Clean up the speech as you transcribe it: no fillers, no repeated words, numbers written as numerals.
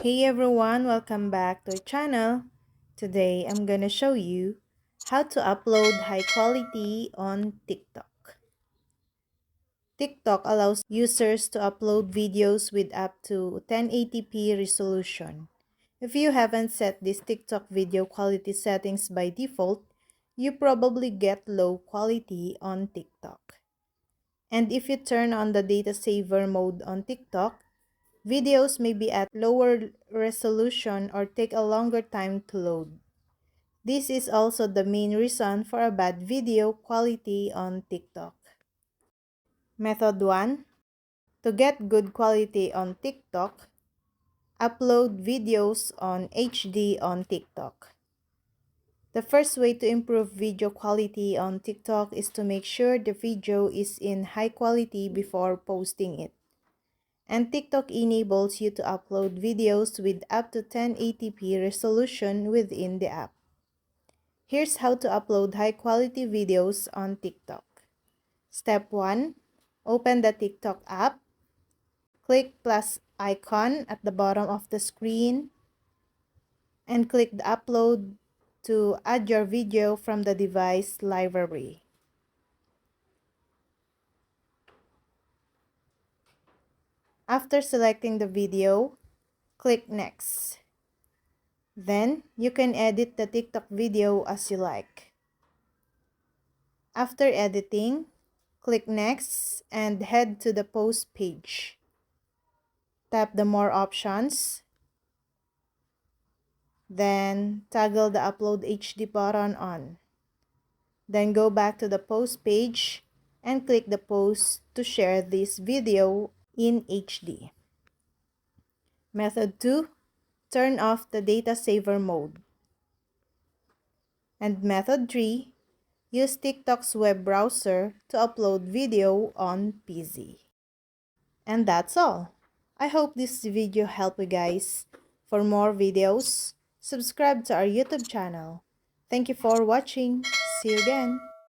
Hey everyone, welcome back to our channel. Today I'm gonna show you how to upload high quality on TikTok. TikTok allows users to upload videos with up to 1080p resolution. If you haven't set this TikTok video quality settings by default, you probably get low quality on TikTok. And if you turn on the data saver mode on TikTok, videos may be at lower resolution or take a longer time to load. This is also the main reason for a bad video quality on TikTok. Method 1. To get good quality on TikTok, upload videos on HD on TikTok. The first way to improve video quality on TikTok is to make sure the video is in high quality before posting it. And TikTok enables you to upload videos with up to 1080p resolution within the app. Here's how to upload high-quality videos on TikTok. Step 1. Open the TikTok app. Click plus icon at the bottom of the screen and click the upload to add your video from the device library. After selecting the video, click Next. Then, you can edit the TikTok video as you like. After editing, click Next and head to the Post page. Tap the More options. Then, toggle the Upload HD button on. Then go back to the Post page and click the Post to share this video in HD. Method 2. Turn off the data saver mode. And Method 3. Use TikTok's web browser to upload video on PC. And that's all. I hope this video helped you guys. For more videos, subscribe to our YouTube channel. Thank you for watching. See you again.